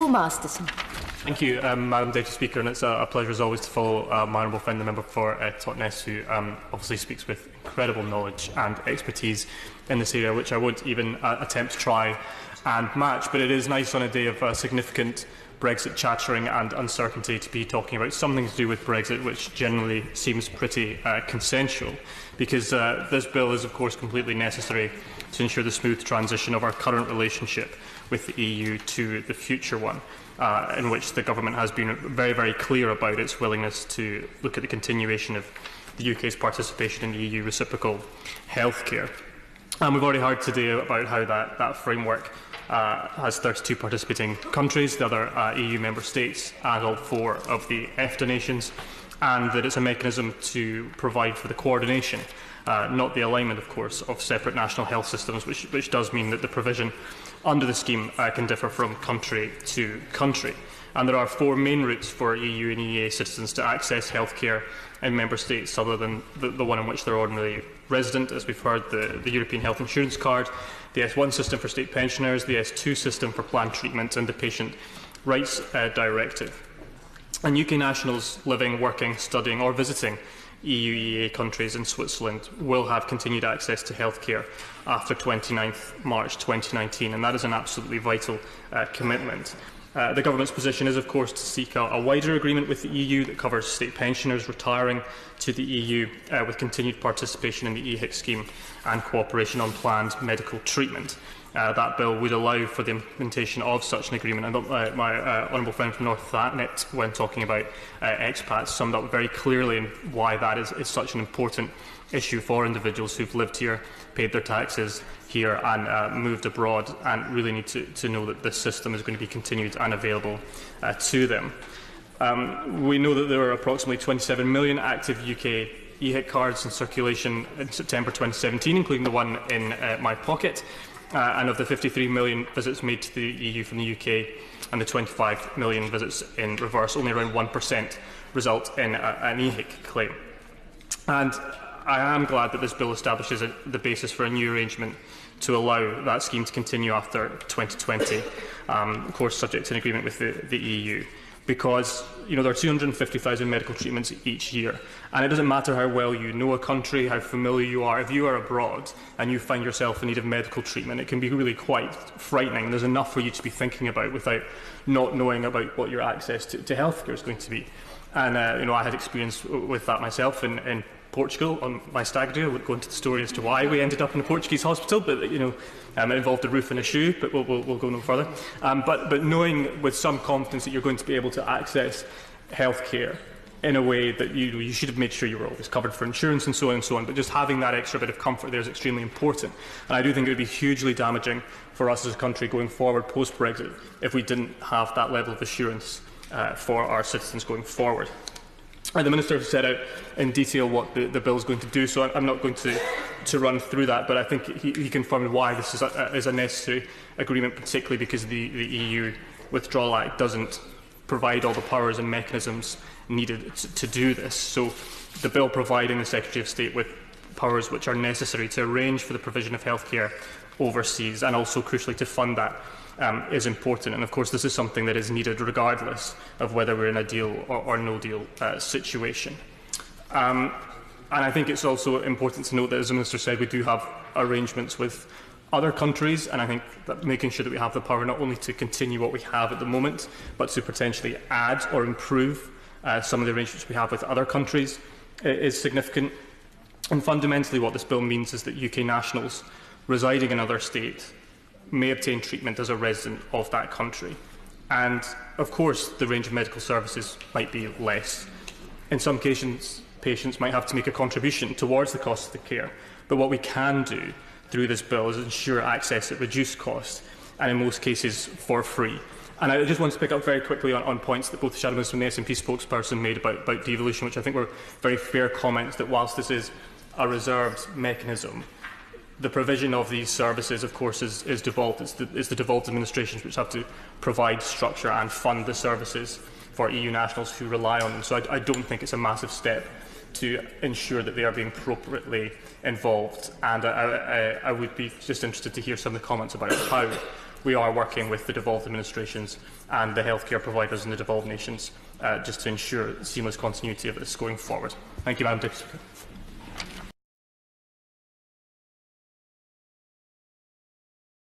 Joe Masterson. Thank you, Madam Deputy Speaker, and it's a pleasure as always to follow my honourable friend, the member for Totnes, who obviously speaks with incredible knowledge and expertise in this area, which I won't even attempt to try and match. But it is nice on a day of significant Brexit chattering and uncertainty to be talking about something to do with Brexit, which generally seems pretty consensual, because this bill is, of course, completely necessary to ensure the smooth transition of our current relationship with the EU to the future one, in which the government has been very, very clear about its willingness to look at the continuation of the UK's participation in the EU reciprocal healthcare. And we've already heard today about how that framework has 32 participating countries, the other EU member states, and all 4 of the EFTA nations, and that it's a mechanism to provide for the coordination, not the alignment, of course, of separate national health systems, which does mean that the provision under the scheme can differ from country to country. And there are 4 main routes for EU and EEA citizens to access healthcare in member states other than the one in which they're ordinarily resident, as we've heard, the European Health Insurance Card, the S1 system for state pensioners, the S2 system for planned treatment, and the Patient Rights Directive. And UK nationals living, working, studying or visiting EU EEA countries and Switzerland will have continued access to healthcare after 29th March 2019, and that is an absolutely vital commitment. The government's position is, of course, to seek a wider agreement with the EU that covers state pensioners retiring to the EU with continued participation in the EHIC scheme and cooperation on planned medical treatment. That bill would allow for the implementation of such an agreement. And my honourable friend from North Thanet, when talking about expats, summed up very clearly why that is such an important issue for individuals who've lived here, paid their taxes here and moved abroad, and really need to know that this system is going to be continued and available to them. We know that there are approximately 27 million active UK EHIC cards in circulation in September 2017, including the one in my pocket. And of the 53 million visits made to the EU from the UK and the 25 million visits in reverse, only around 1% result in an EHIC claim. And I am glad that this bill establishes the basis for a new arrangement to allow that scheme to continue after 2020, of course subject to an agreement with the EU. Because there are 250,000 medical treatments each year, and it doesn't matter how well you know a country, how familiar you are. If you are abroad and you find yourself in need of medical treatment, it can be really quite frightening. There's enough for you to be thinking about without not knowing about what your access to healthcare is going to be. And I had experience with that myself in Portugal on my stag do. I won't go into the story as to why we ended up in a Portuguese hospital, but it involved a roof and a shoe, but we'll go no further. But knowing with some confidence that you're going to be able to access healthcare in a way that you should have made sure you were always covered for insurance and so on and so on, but just having that extra bit of comfort there is extremely important. And I do think it would be hugely damaging for us as a country going forward post-Brexit if we didn't have that level of assurance for our citizens going forward. The Minister has set out in detail what the bill is going to do, so I'm not going to run through that, but I think he confirmed why this is a necessary agreement, particularly because the EU Withdrawal Act doesn't provide all the powers and mechanisms needed to do this. So the bill providing the Secretary of State with powers which are necessary to arrange for the provision of healthcare overseas, and also crucially to fund that, is important. And of course this is something that is needed regardless of whether we're in a deal or no deal situation. And I think it's also important to note that, as the Minister said, we do have arrangements with other countries, and I think that making sure that we have the power not only to continue what we have at the moment, but to potentially add or improve some of the arrangements we have with other countries is significant. And fundamentally what this bill means is that UK nationals residing in another state may obtain treatment as a resident of that country. And of course the range of medical services might be less. In some cases, patients might have to make a contribution towards the cost of the care. But what we can do through this bill is ensure access at reduced cost, and in most cases for free. And I just want to pick up very quickly on points that both the Shadow Minister and the SNP spokesperson made about devolution, which I think were very fair comments, that whilst this is a reserved mechanism, the provision of these services, of course, is devolved. It's the devolved administrations which have to provide structure and fund the services for EU nationals who rely on them. So I don't think it's a massive step to ensure that they are being appropriately involved. And I would be just interested to hear some of the comments about how we are working with the devolved administrations and the healthcare providers in the devolved nations just to ensure seamless continuity of this going forward. Thank you, Madam Deputy Speaker.